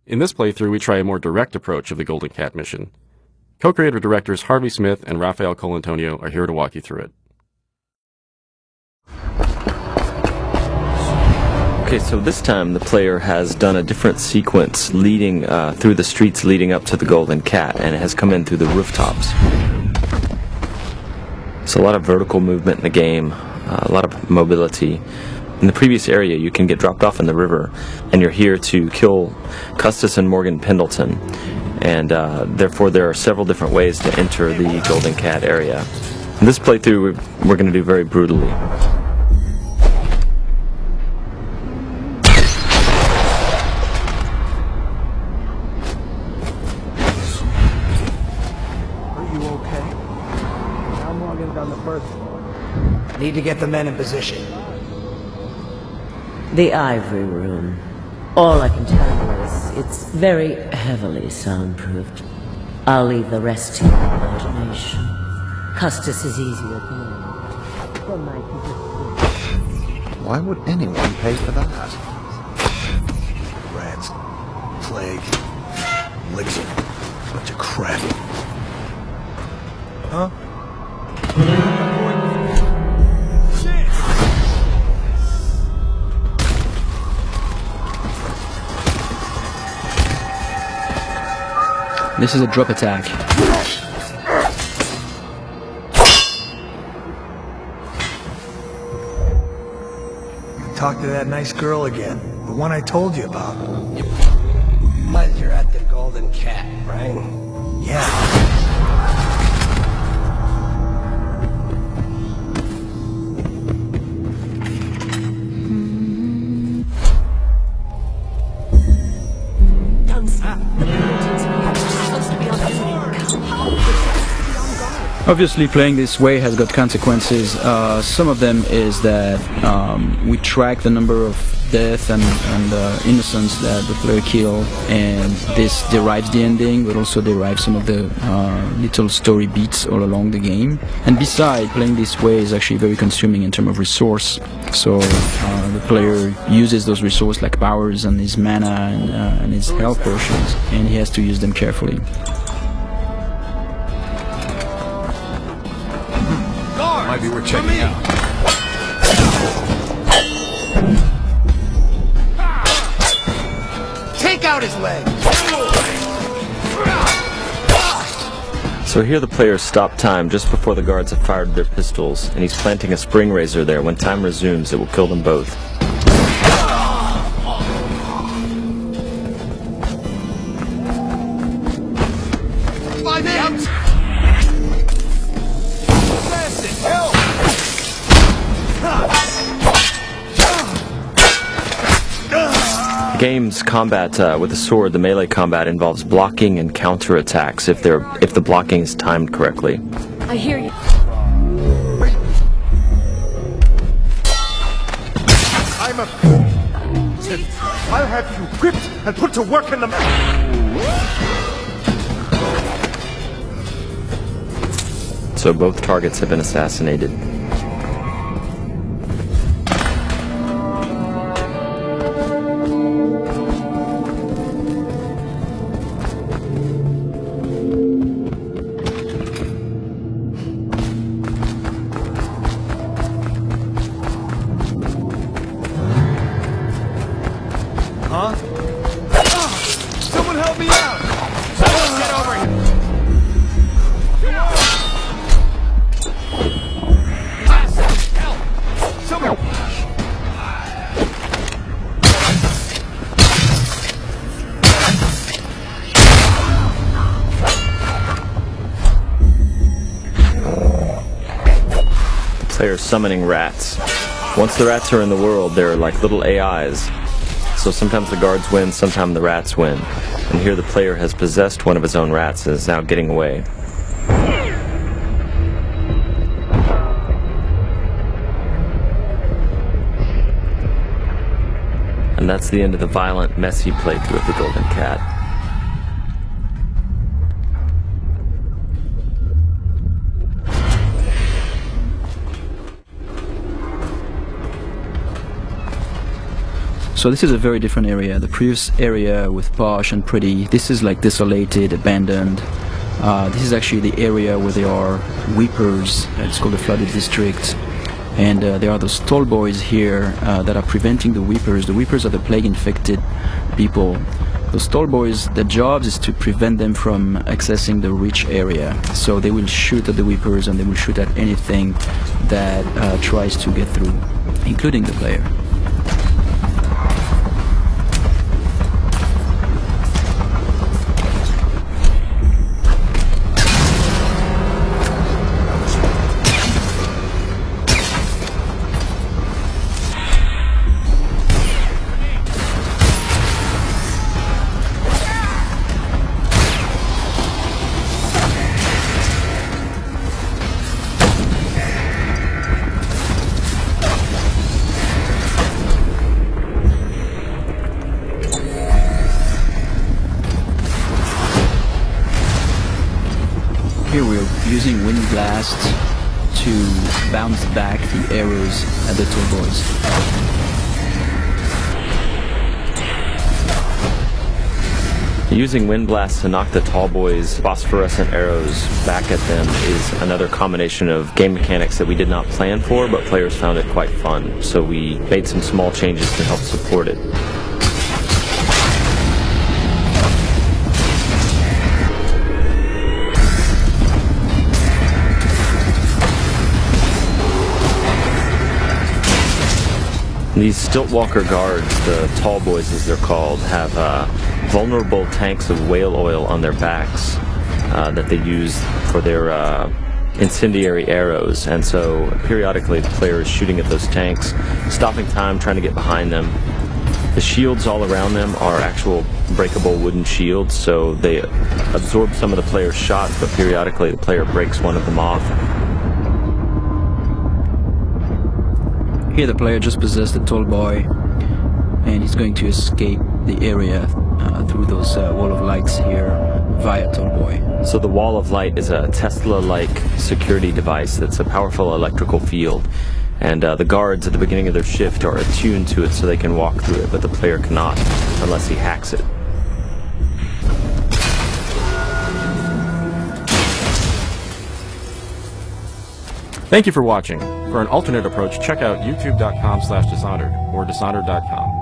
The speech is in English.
In this playthrough, we try a more direct approach of the Golden Cat mission. Co-creator directors Harvey Smith and Rafael Colantonio are here to walk you through it. Okay, so this time the player has done a different sequence leading through the streets leading up to the Golden Cat, and it has come in through the rooftops. So a lot of vertical movement in the game, a lot of mobility. In the previous area, you can get dropped off in the river, and you're here to kill Custis and Morgan Pendleton. And therefore, there are several different ways to enter the Golden Cat area. In this playthrough, we're going to do very brutally. Are you okay? I'm logging down the first floor. Need to get the men in position. The ivory room. All I can tell you is it's very heavily soundproofed. I'll leave the rest to your imagination. Custis is easier to know. From my position. Why would anyone pay for that? Rats, plague, elixir, bunch of crap. Huh? This is a drop attack. Talk to that nice girl again. The one I told you about. But you're at the Golden Cat, right? Yeah. Obviously, playing this way has got consequences. Some of them is that we track the number of deaths and innocents that the player killed, and this derives the ending, but also derives some of the little story beats all along the game. And besides, playing this way is actually very consuming in terms of resource. So the player uses those resources like powers and his mana and his health potions, and he has to use them carefully. Might be worth checking out. Take out his leg! So here the player stopped time just before the guards have fired their pistols, and he's planting a spring razor there. When time resumes, it will kill them both. Game's combat with the sword, the melee combat, involves blocking and counterattacks if the blocking is timed correctly. I hear you. I'm a fool. I'll have you whipped and put to work in the So both targets have been assassinated. Huh? Someone help me out! Someone get over here! Help! Someone! The player's summoning rats. Once the rats are in the world, they're like little AIs. So sometimes the guards win, sometimes the rats win. And here the player has possessed one of his own rats and is now getting away. And that's the end of the violent, messy playthrough of the Golden Cat. So this is a very different area. The previous area with posh and pretty, this is like desolated, abandoned. This is actually the area where there are weepers. It's called the flooded district. And there are those tall boys here that are preventing the weepers. The weepers are the plague-infected people. Those tall boys, their job is to prevent them from accessing the rich area. So they will shoot at the weepers and they will shoot at anything that tries to get through, including the player. Here we're using wind blast to bounce back the arrows at the tall boys. Using wind blasts to knock the tall boys' phosphorescent arrows back at them is another combination of game mechanics that we did not plan for, but players found it quite fun. So we made some small changes to help support it. These Stiltwalker guards, the tall boys as they're called, have vulnerable tanks of whale oil on their backs that they use for their incendiary arrows. And so periodically the player is shooting at those tanks, stopping time, trying to get behind them. The shields all around them are actual breakable wooden shields, so they absorb some of the player's shots, but periodically the player breaks one of them off. Here the player just possessed a tall boy and he's going to escape the area through those wall of lights here via tall boy. So the wall of light is a Tesla-like security device that's a powerful electrical field, and the guards at the beginning of their shift are attuned to it so they can walk through it, but the player cannot unless he hacks it. Thank you for watching. For an alternate approach, check out youtube.com/Dishonored or Dishonored.com.